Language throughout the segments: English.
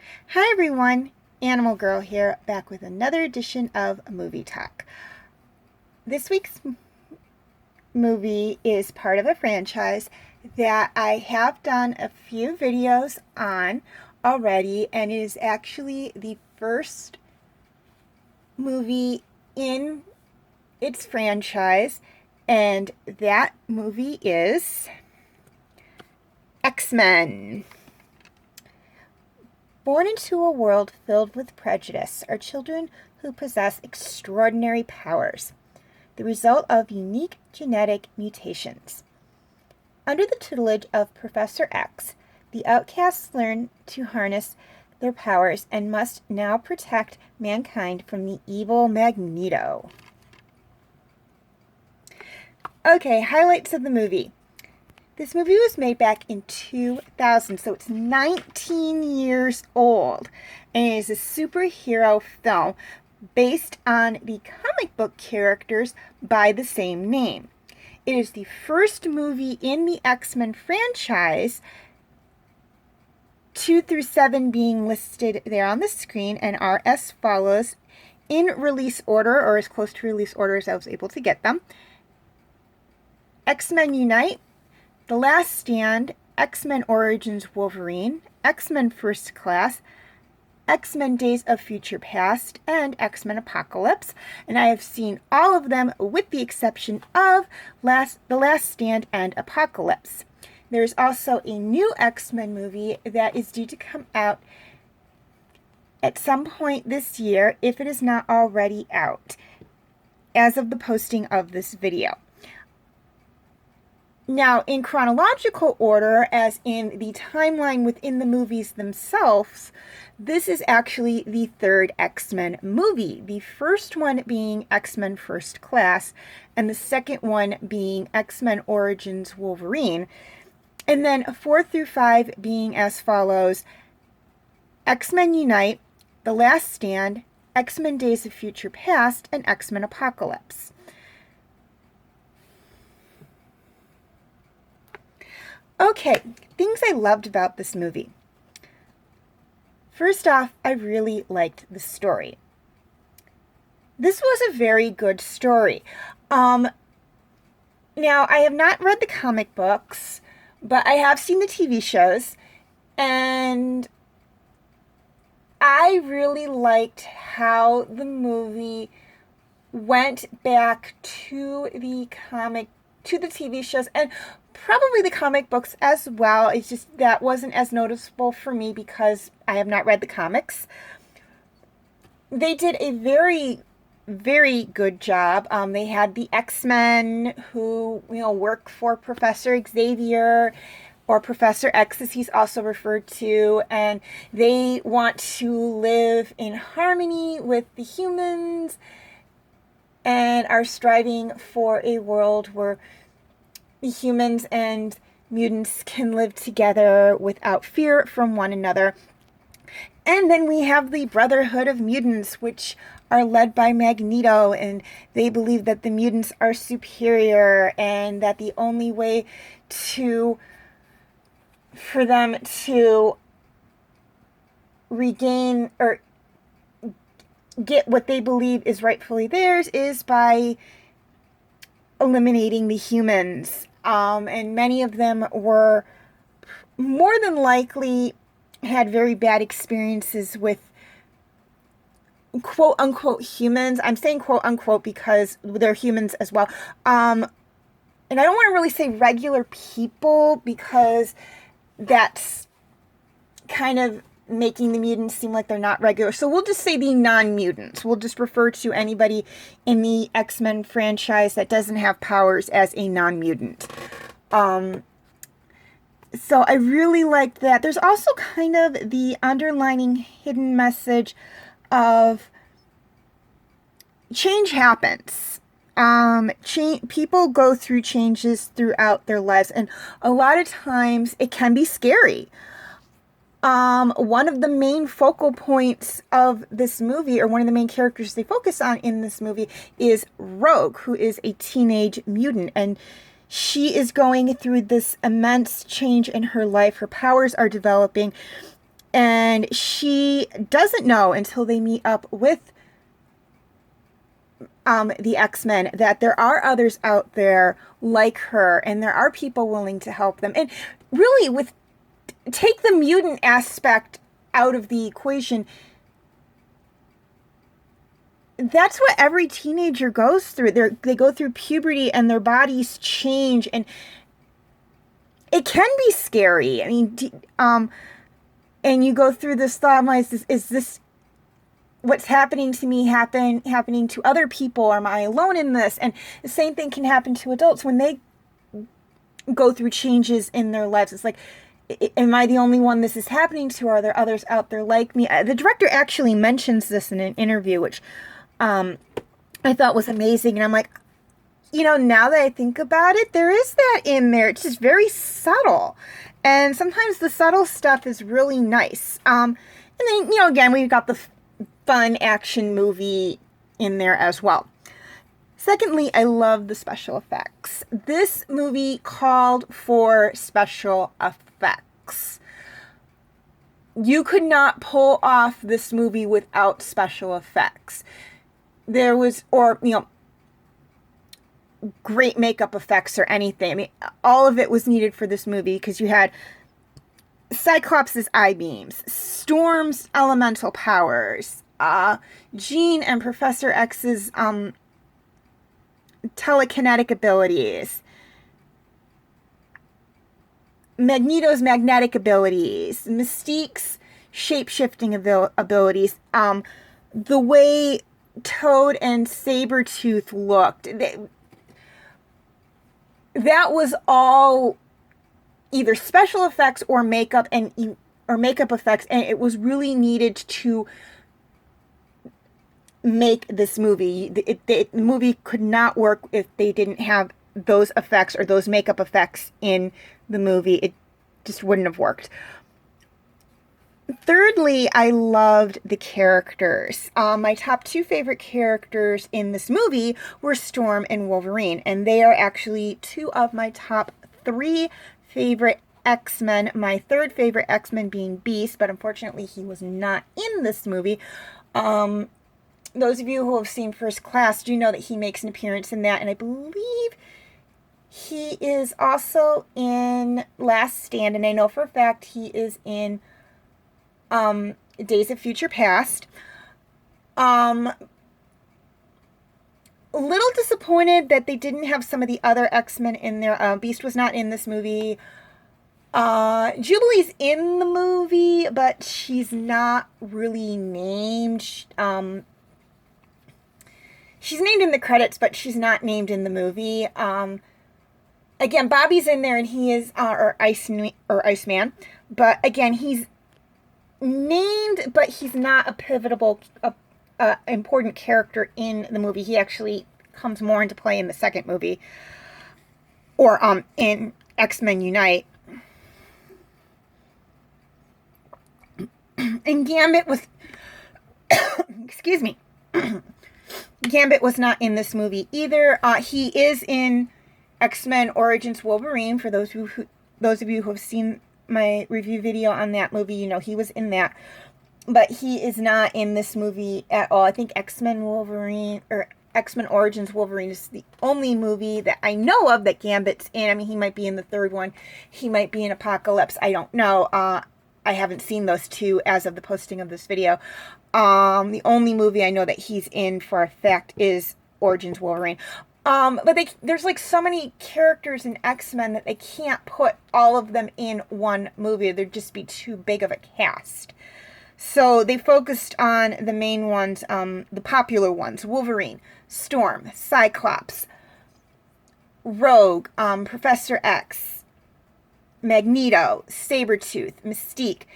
Hi everyone, Animal Girl here, back with another edition of Movie Talk. This week's movie is part of a franchise that I have done a few videos on already, and it is actually the first movie in its franchise, and that movie is X-Men. Born into a world filled with prejudice are children who possess extraordinary powers, the result of unique genetic mutations. Under the tutelage of Professor X, the outcasts learn to harness their powers and must now protect mankind from the evil Magneto. Okay, highlights of the movie. This movie was made back in 2000, so it's 19 years old, and it is a superhero film based on the comic book characters by the same name. It is the first movie in the X-Men franchise, 2 through 7 being listed there on the screen, and are as follows in release order, or as close to release order as I was able to get them. X-Men Unite, The Last Stand, X-Men Origins Wolverine, X-Men First Class, X-Men Days of Future Past, and X-Men Apocalypse. And I have seen all of them with the exception of The Last Stand and Apocalypse. There's also a new X-Men movie that is due to come out at some point this year, if it is not already out, as of the posting of this video. Now, in chronological order, as in the timeline within the movies themselves, this is actually the third X-Men movie. The first one being X-Men First Class, and the second one being X-Men Origins Wolverine. And then 4 through 5 being as follows: X-Men Unite, The Last Stand, X-Men Days of Future Past, and X-Men Apocalypse. Okay, things I loved about this movie. First off, I really liked the story. This was a very good story. Now, I have not read the comic books, but I have seen the TV shows, and I really liked how the movie went back to the TV shows, and probably the comic books as well. It's just that wasn't as noticeable for me because I have not read the comics. They did a very, very good job. They had the X-Men who, work for Professor Xavier, or Professor X as he's also referred to, and they want to live in harmony with the humans and are striving for a world where humans and mutants can live together without fear from one another. And then we have the Brotherhood of Mutants, which are led by Magneto, and they believe that the mutants are superior and that the only way for them to regain or get what they believe is rightfully theirs is by eliminating the humans. And many of them were more than likely had very bad experiences with quote unquote humans. I'm saying quote unquote because they're humans as well. And I don't want to really say regular people because that's kind of making the mutants seem like they're not regular. So we'll just say the non-mutants. We'll just refer to anybody in the X-Men franchise that doesn't have powers as a non-mutant. So I really liked that. There's also kind of the underlining hidden message of change happens. People go through changes throughout their lives, and a lot of times it can be scary. One of the main focal points of this movie, or one of the main characters they focus on in this movie, is Rogue, who is a teenage mutant, and she is going through this immense change in her life. Her powers are developing, And she doesn't know until they meet up with the X-Men that there are others out there like her, and there are people willing to help them. And really, with take the mutant aspect out of the equation, that's what every teenager goes through. They go through puberty and their bodies change, and it can be scary. I mean, and you go through this thought, is this what's happening to me happening to other people? Am I alone in this? And the same thing can happen to adults when they go through changes in their lives. It's like, am I the only one this is happening to? Are there others out there like me? The director actually mentions this in an interview, which I thought was amazing. And I'm like, now that I think about it, there is that in there. It's just very subtle. And sometimes the subtle stuff is really nice. And then, again, we've got the fun action movie in there as well. Secondly, I love the special effects. This movie called for special effects. You could not pull off this movie without special effects. There was, great makeup effects or anything. I mean, all of it was needed for this movie because you had Cyclops' eye beams, Storm's elemental powers, Jean and Professor X's telekinetic abilities, Magneto's magnetic abilities, Mystique's shape-shifting abilities, the way Toad and Sabretooth looked. That was all either special effects or makeup effects, and it was really needed to make this movie. The movie could not work if they didn't have those effects or those makeup effects in the movie. It just wouldn't have worked. Thirdly, I loved the characters. My top two favorite characters in this movie were Storm and Wolverine, and they are actually two of my top three favorite X-Men. My third favorite X-Men being Beast, but unfortunately he was not in this movie. Those of you who have seen First Class do know that he makes an appearance in that, and I believe he is also in Last Stand, and I know for a fact he is in Days of Future Past. A little disappointed that they didn't have some of the other X-Men in there. Beast was not in this movie. Jubilee's in the movie, but she's not really named. She's named in the credits, but she's not named in the movie. Again, Bobby's in there, and he is Iceman. But again, he's named, but he's not a pivotal, important character in the movie. He actually comes more into play in the second movie, or in X-Men Unite. And Gambit was, excuse me, Gambit was not in this movie either. He is in X-Men Origins Wolverine. For those of you who have seen my review video on that movie, he was in that. But he is not in this movie at all. I think X-Men Wolverine, or X-Men Origins Wolverine, is the only movie that I know of that Gambit's in. I mean, he might be in the third one. He might be in Apocalypse. I don't know. I haven't seen those two as of the posting of this video. The only movie I know that he's in for a fact is Origins Wolverine. But there's like so many characters in X-Men that they can't put all of them in one movie. There'd just be too big of a cast. So they focused on the main ones, the popular ones: Wolverine, Storm, Cyclops, Rogue, Professor X, Magneto, Sabretooth, Mystique,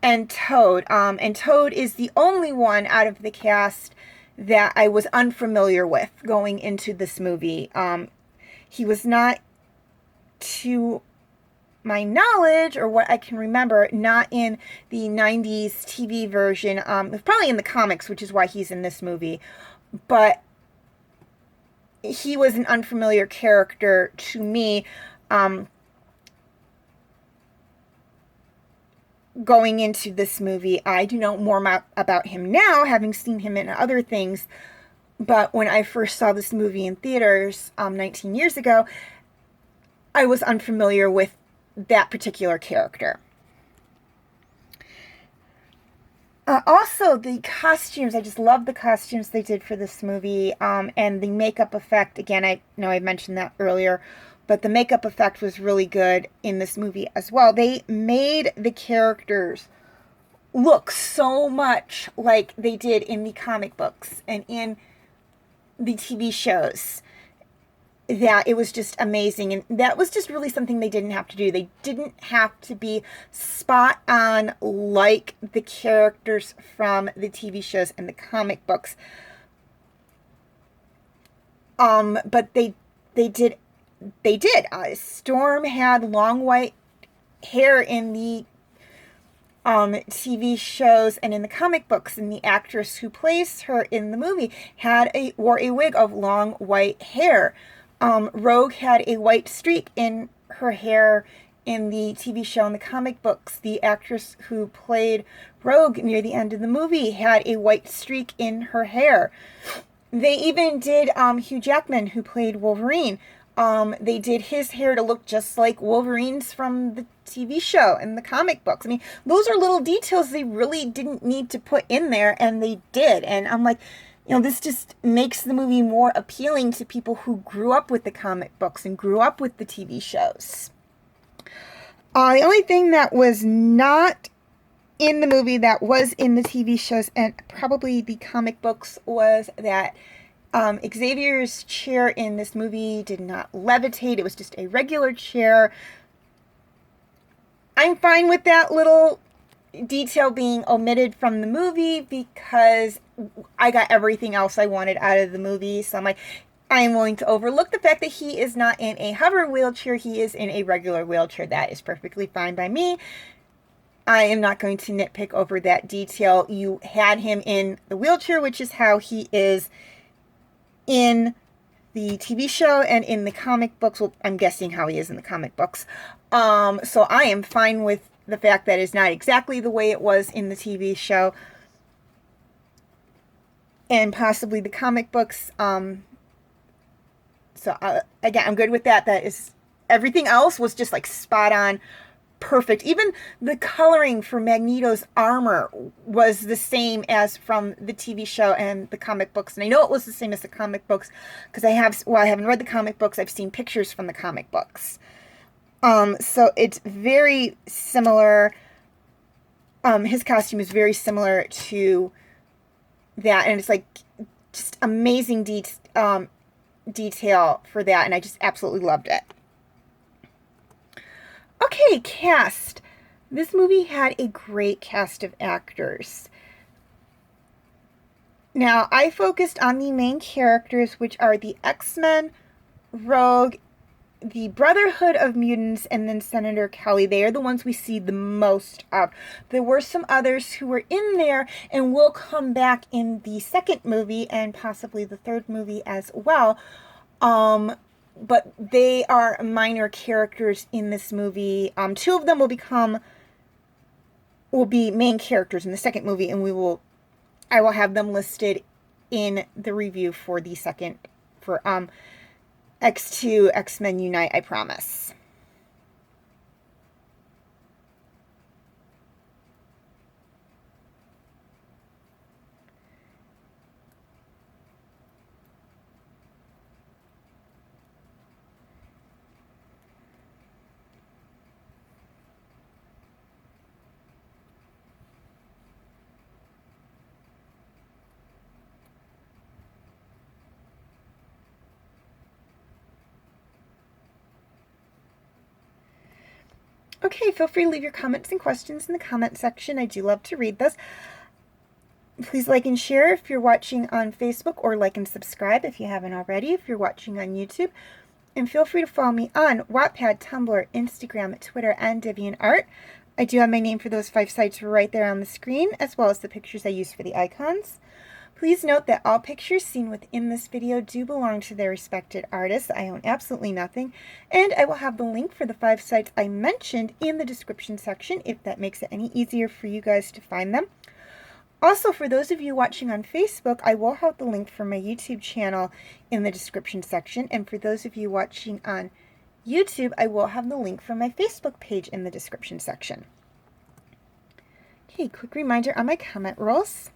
and Toad. And Toad is the only one out of the cast that I was unfamiliar with going into this movie. He was not, to my knowledge, or what I can remember, not in the 90s TV version. Probably in the comics, which is why he's in this movie. But he was an unfamiliar character to me. going into this movie. I do know more about him now, having seen him in other things. But when I first saw this movie in theaters 19 years ago, I was unfamiliar with that particular character. Also, the costumes. I just love the costumes they did for this movie. And the makeup effect. Again, I know I mentioned that earlier, but the makeup effect was really good in this movie as well. They made the characters look so much like they did in the comic books and in the TV shows that it was just amazing. And that was just really something they didn't have to do. They didn't have to be spot on like the characters from the TV shows and the comic books. But they did. Storm had long white hair in the TV shows and in the comic books, and the actress who plays her in the movie wore a wig of long white hair. Rogue had a white streak in her hair in the TV show and the comic books. The actress who played Rogue near the end of the movie had a white streak in her hair. They even did Hugh Jackman, who played Wolverine. They did his hair to look just like Wolverine's from the TV show and the comic books. I mean, those are little details they really didn't need to put in there, and they did. And I'm like, this just makes the movie more appealing to people who grew up with the comic books and grew up with the TV shows. The only thing that was not in the movie that was in the TV shows and probably the comic books was that Xavier's chair in this movie did not levitate. It was just a regular chair. I'm fine with that little detail being omitted from the movie because I got everything else I wanted out of the movie. So I'm willing to overlook the fact that he is not in a hover wheelchair. He is in a regular wheelchair. That is perfectly fine by me. I am not going to nitpick over that detail. You had him in the wheelchair, which is how he is in the TV show and in the comic books. Well, I'm guessing how he is in the comic books. So I am fine with the fact that it's not exactly the way it was in the TV show and possibly the comic books. Again, I'm good with that. That is, everything else was just like spot on, perfect. Even the coloring for Magneto's armor was the same as from the TV show and the comic books. And I know it was the same as the comic books because I haven't read the comic books. I've seen pictures from the comic books. So it's very similar. His costume is very similar to that. And it's like just amazing detail for that. And I just absolutely loved it. Okay, cast. This movie had a great cast of actors. Now, I focused on the main characters, which are the X-Men, Rogue, the Brotherhood of Mutants, and then Senator Kelly. They are the ones we see the most of. There were some others who were in there and will come back in the second movie and possibly the third movie as well. But they are minor characters in this movie. Two of them will be main characters in the second movie, and I will have them listed in the review for the second, for X2 X-Men Unite, I promise. Okay, feel free to leave your comments and questions in the comment section. I do love to read those. Please like and share if you're watching on Facebook, or like and subscribe if you haven't already if you're watching on YouTube. And feel free to follow me on Wattpad, Tumblr, Instagram, Twitter, and DeviantArt. I do have my name for those 5 sites right there on the screen, as well as the pictures I use for the icons. Please note that all pictures seen within this video do belong to their respected artists. I own absolutely nothing, and I will have the link for the 5 sites I mentioned in the description section if that makes it any easier for you guys to find them. Also, for those of you watching on Facebook, I will have the link for my YouTube channel in the description section, and for those of you watching on YouTube, I will have the link for my Facebook page in the description section. Okay, quick reminder on my comment rules.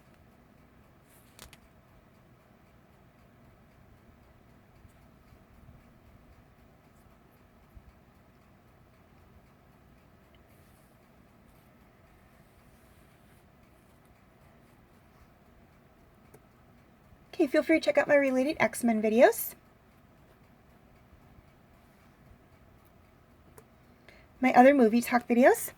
Okay, feel free to check out my related X-Men videos. My other movie talk videos.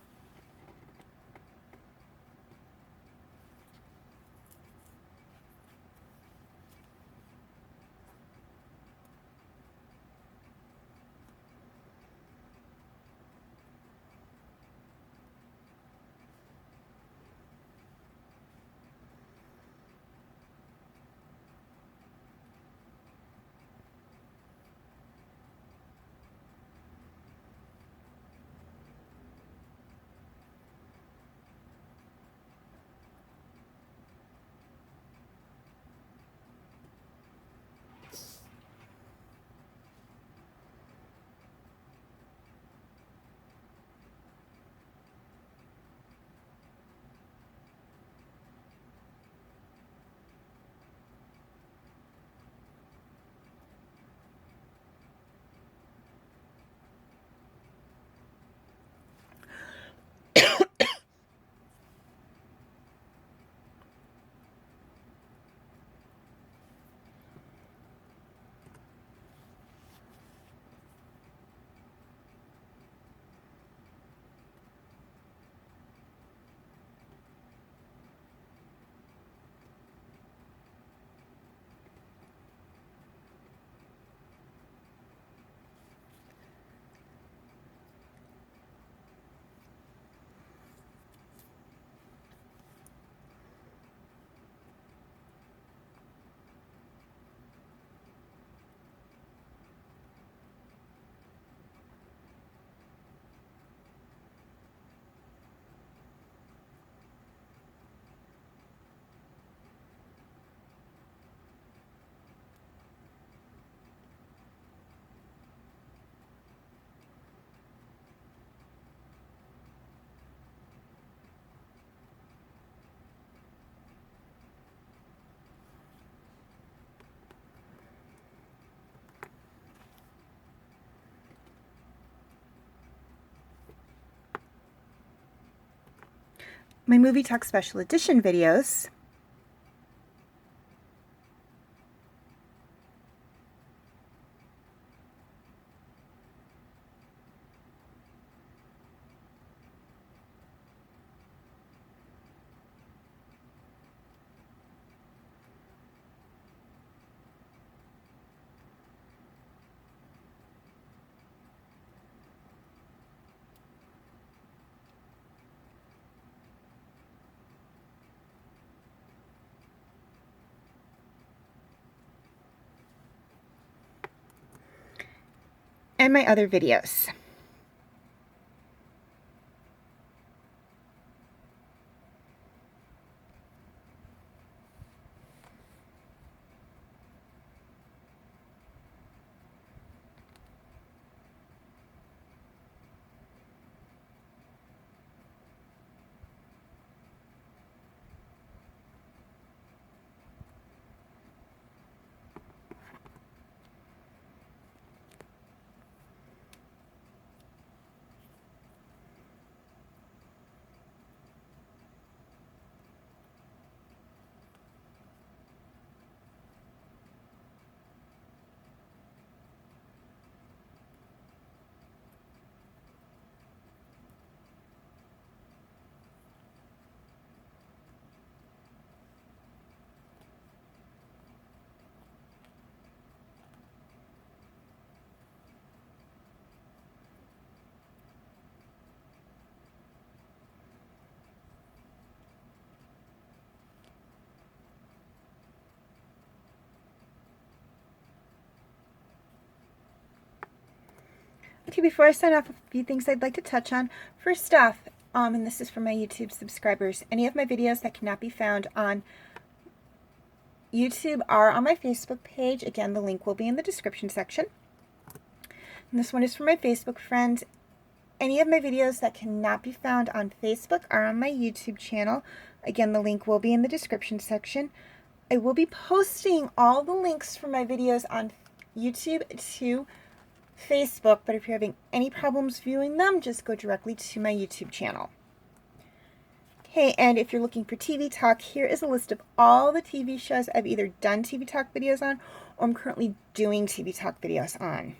My movie talk special edition videos. And my other videos. Okay, before I sign off, a few things I'd like to touch on. First off, and this is for my YouTube subscribers, any of my videos that cannot be found on YouTube are on my Facebook page. Again, the link will be in the description section. And this one is for my Facebook friends. Any of my videos that cannot be found on Facebook are on my YouTube channel. Again, the link will be in the description section. I will be posting all the links for my videos on YouTube to Facebook, but if you're having any problems viewing them, just go directly to my YouTube channel. Okay, and if you're looking for TV talk, here is a list of all the TV shows I've either done TV talk videos on or I'm currently doing TV talk videos on.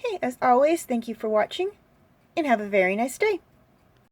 Okay, as always, thank you for watching and have a very nice day.